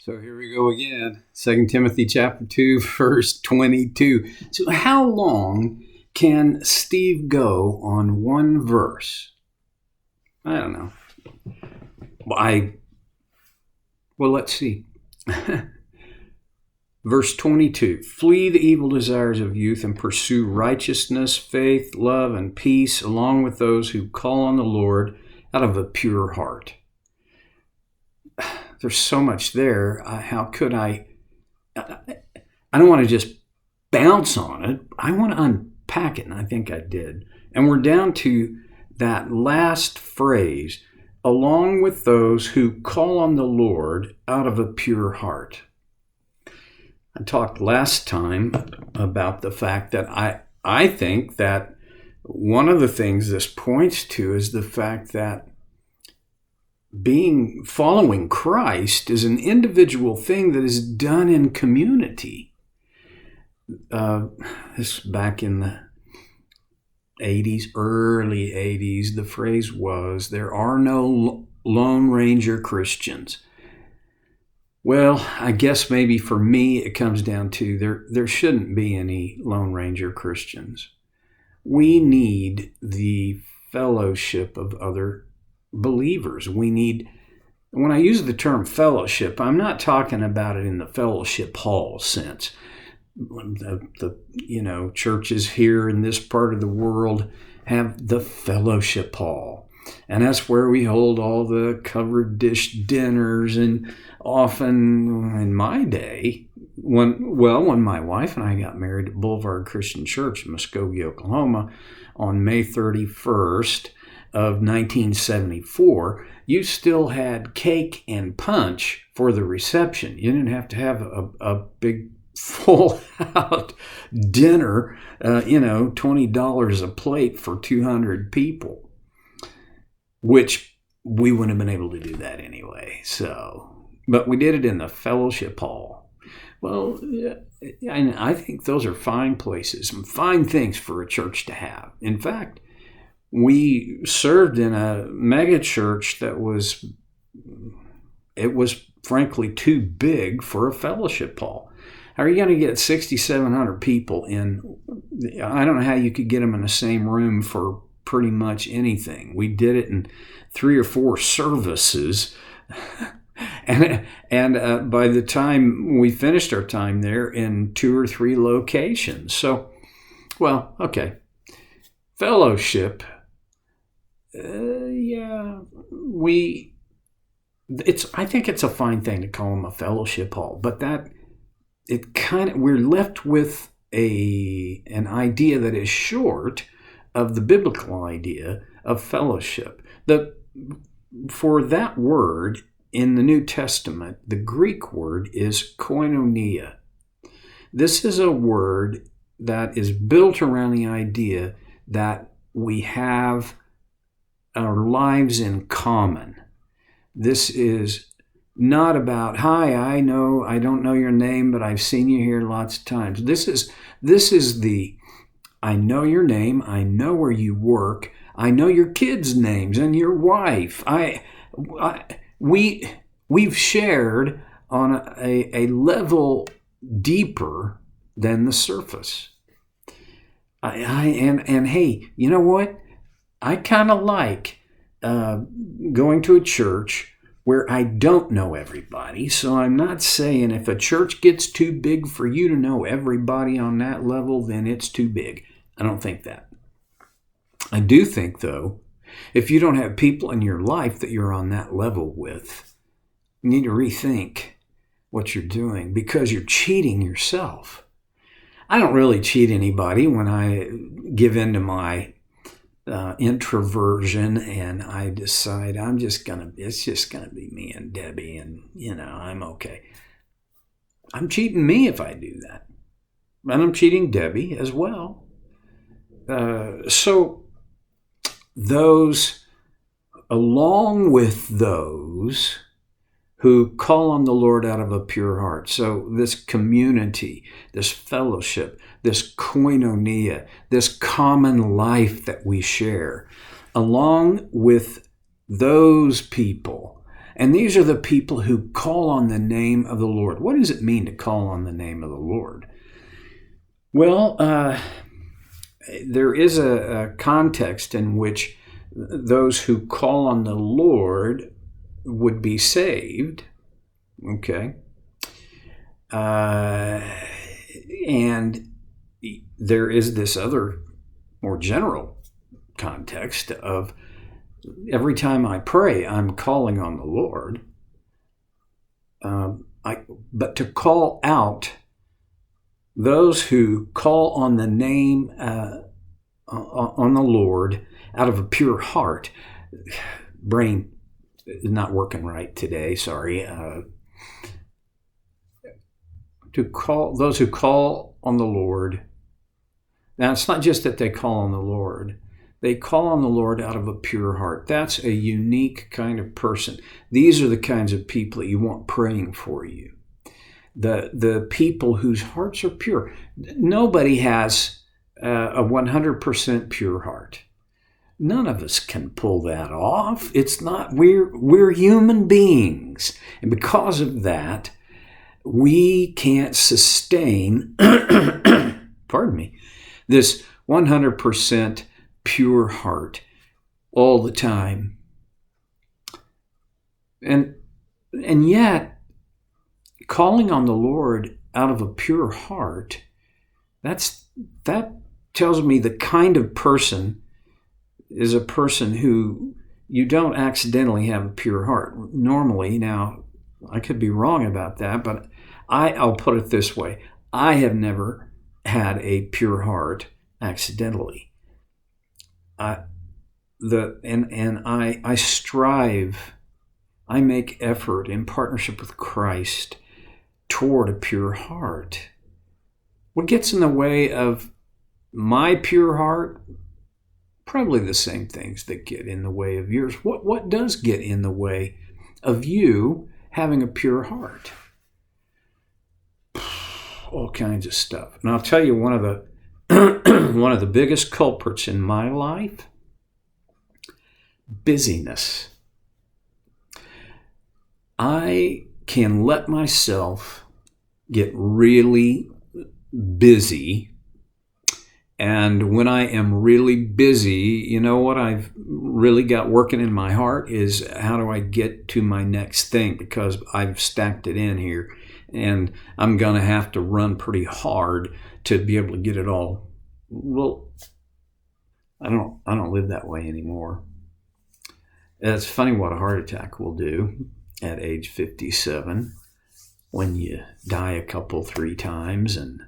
So here we go again. 2 Timothy chapter 2, verse 22. So how long can Steve go on one verse? I don't know. Well, let's see. Verse 22. Flee the evil desires of youth and pursue righteousness, faith, love, and peace, along with those who call on the Lord out of a pure heart. There's so much there. How could I don't want to just bounce on it. I want to unpack it, and I think I did. And we're down to that last phrase, along with those who call on the Lord out of a pure heart. I talked last time about the fact that I think that one of the things this points to is the fact that following Christ is an individual thing that is done in community. This back in the 80s, early 80s, the phrase was, there are no Lone Ranger Christians. Well, I guess maybe for me it comes down to there shouldn't be any Lone Ranger Christians. We need the fellowship of other believers. When I use the term fellowship, I'm not talking about it in the fellowship hall sense. The churches here in this part of the world have the fellowship hall, and that's where we hold all the covered dish dinners. And often in my day, when my wife and I got married at Boulevard Christian Church in Muskogee, Oklahoma, on May 31st of 1974, you still had cake and punch for the reception. You didn't have to have a big full-out dinner, $20 a plate for 200 people, which we wouldn't have been able to do that anyway. But we did it in the fellowship hall. Well, and I think those are fine places and fine things for a church to have. In fact, we served in a mega church that was frankly too big for a fellowship hall. How are you going to get 6,700 people in? I don't know how you could get them in the same room for pretty much anything. We did it in 3 or 4 services. And by the time we finished our time there, in 2 or 3 locations. So, well, okay. Fellowship. I think it's a fine thing to call them a fellowship hall, but we're left with an idea that is short of the biblical idea of fellowship. For that word in the New Testament, the Greek word is koinonia. This is a word that is built around the idea that we have our lives in common. This is not about, hi, I don't know your name, but I've seen you here lots of times. This is the, I know your name, I know where you work, I know your kids' names and your wife. We've shared on a level deeper than the surface. And hey, you know what? I kind of like going to a church where I don't know everybody. So I'm not saying if a church gets too big for you to know everybody on that level, then it's too big. I don't think that. I do think, though, if you don't have people in your life that you're on that level with, you need to rethink what you're doing, because you're cheating yourself. I don't really cheat anybody when I give in to my introversion and I decide it's just gonna be me and Debbie, and I'm okay. I'm cheating me if I do that, and I'm cheating Debbie as well. So those, along with those who call on the Lord out of a pure heart. So this community, this fellowship, this koinonia, this common life that we share, along with those people And these are the people who call on the name of the Lord. What does it mean to call on the name of the Lord? Well, there is a context in which those who call on the Lord would be saved. Okay. And there is this other more general context of every time I pray, I'm calling on the Lord. But to call out those who call on the name on the Lord out of a pure heart, brain is not working right today. Sorry. To call those who call on the Lord. Now, it's not just that they call on the Lord. They call on the Lord out of a pure heart. That's a unique kind of person. These are the kinds of people that you want praying for you. The people whose hearts are pure. Nobody has a 100% pure heart. None of us can pull that off. It's not. We're human beings, and because of that, we can't sustain. Pardon me. This 100% pure heart all the time. And yet, calling on the Lord out of a pure heart, that tells me the kind of person is a person who you don't accidentally have a pure heart. Normally, now, I could be wrong about that, but I'll put it this way. I have never had a pure heart accidentally. I strive, I make effort in partnership with Christ toward a pure heart. What gets in the way of my pure heart? Probably the same things that get in the way of yours. What does get in the way of you having a pure heart? All kinds of stuff. And I'll tell you one of the biggest culprits in my life, busyness. I can let myself get really busy. And when I am really busy, you know what I've really got working in my heart is how do I get to my next thing, because I've stacked it in here and I'm going to have to run pretty hard to be able to get it all. Well, I don't live that way anymore. It's funny what a heart attack will do at age 57 when you die a couple, 3 times and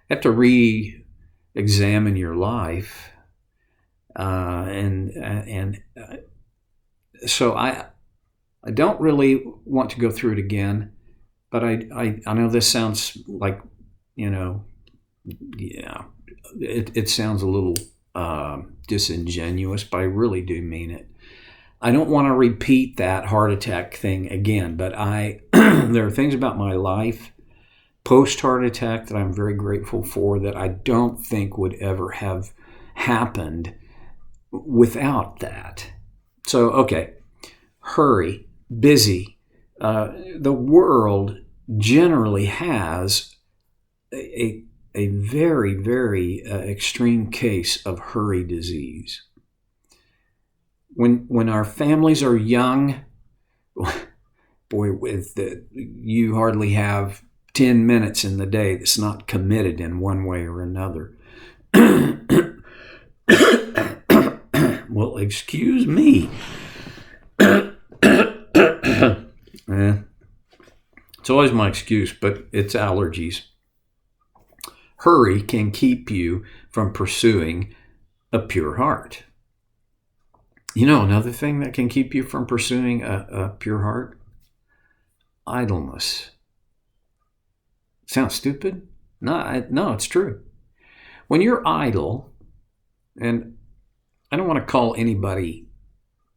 have to re-examine your life. So I don't really want to go through it again, but I know this sounds like, it sounds a little disingenuous, but I really do mean it. I don't want to repeat that heart attack thing again, but there are things about my life post-heart attack that I'm very grateful for that I don't think would ever have happened without that. So, okay, hurry, busy. The world generally has a very, very extreme case of hurry disease. When our families are young, boy, you hardly have 10 minutes in the day that's not committed in one way or another. Well, excuse me. It's always my excuse, but it's allergies. Hurry can keep you from pursuing a pure heart. You know, another thing that can keep you from pursuing a pure heart? Idleness. Sounds stupid? No, it's true. When you're idle, and I don't want to call anybody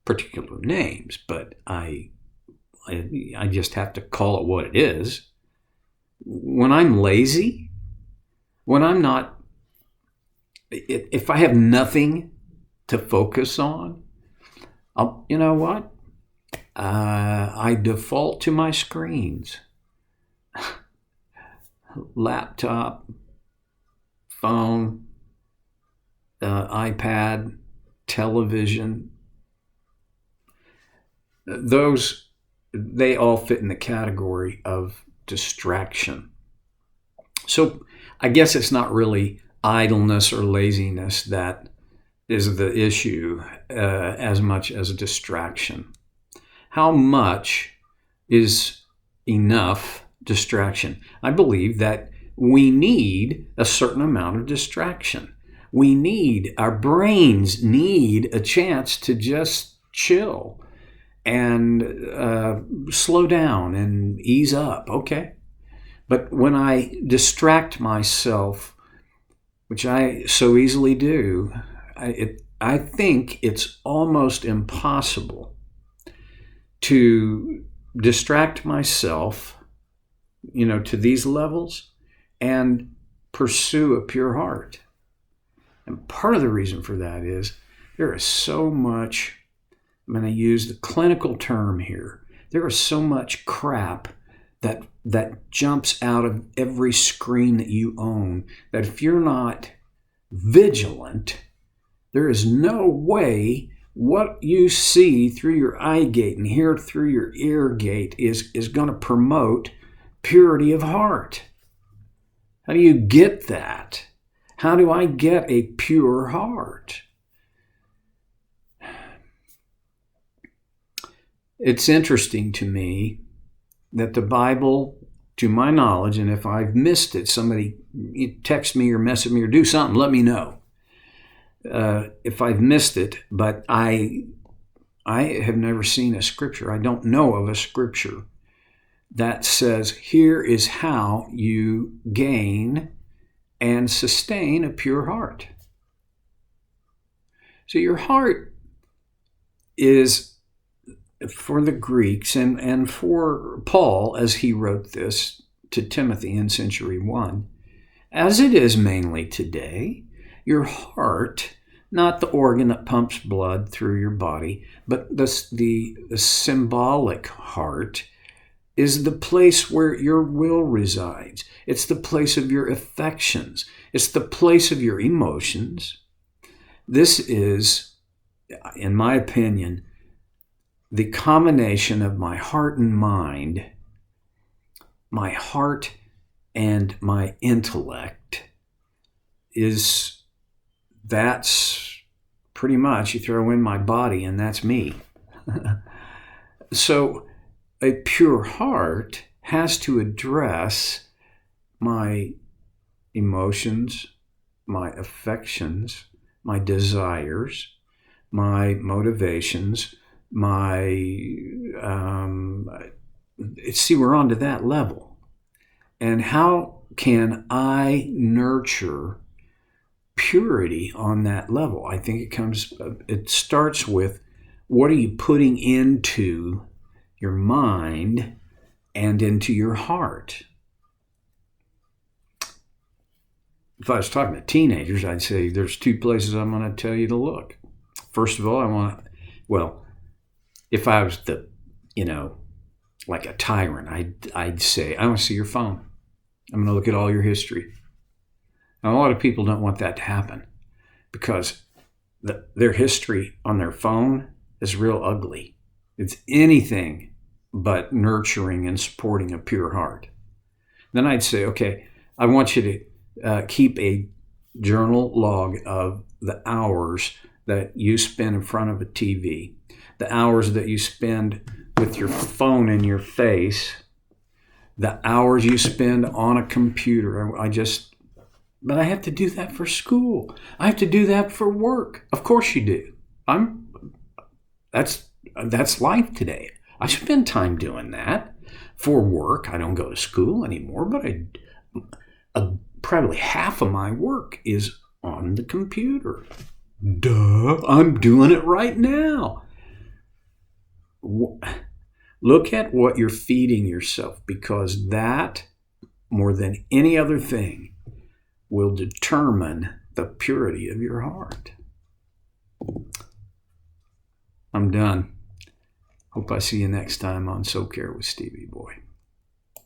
particular names, but I just have to call it what it is. When I'm lazy, when I'm not, if I have nothing to focus on, you know what? I default to my screens, laptop, phone, iPad, television. They all fit in the category of distraction. So I guess it's not really idleness or laziness that is the issue as much as a distraction. How much is enough distraction? I believe that we need a certain amount of distraction. Our brains need a chance to just chill and slow down and ease up. Okay. But when I distract myself, which I so easily do, I think it's almost impossible to distract myself, to these levels and pursue a pure heart. And part of the reason for that is there is so much, I'm going to use the clinical term here, there is so much crap that jumps out of every screen that you own that if you're not vigilant, there is no way what you see through your eye gate and hear through your ear gate is going to promote purity of heart. How do you get that? How do I get a pure heart? It's interesting to me that the Bible, to my knowledge, and if I've missed it, somebody text me or message me or do something, let me know. If I've missed it, but I have never seen a scripture. I don't know of a scripture that says, here is how you gain and sustain a pure heart. So your heart is, for the Greeks and for Paul, as he wrote this to Timothy in century 1, as it is mainly today, your heart, not the organ that pumps blood through your body, but the symbolic heart, is the place where your will resides. It's the place of your affections. It's the place of your emotions. This is, in my opinion, the combination of my heart and mind, my heart and my intellect that's pretty much, you throw in my body and that's me. So a pure heart has to address my emotions, my affections, my desires, my motivations, see, we're on to that level. And how can I nurture purity on that level? I think it starts with, what are you putting into your mind and into your heart? If I was talking to teenagers, I'd say there's two places I'm going to tell you to look. First of all, if I was like a tyrant, I'd say, I want to see your phone. I'm going to look at all your history. Now, a lot of people don't want that to happen because their history on their phone is real ugly. It's anything but nurturing and supporting a pure heart. Then I'd say, okay, I want you to keep a journal log of the hours that you spend in front of a TV, the hours that you spend with your phone in your face, the hours you spend on a computer. But I have to do that for school. I have to do that for work. Of course you do. That's life today. I spend time doing that for work. I don't go to school anymore, but probably half of my work is on the computer. Duh, I'm doing it right now. Look at what you're feeding yourself, because that, more than any other thing, will determine the purity of your heart. I'm done. Hope I see you next time on So Care with Stevie Boy.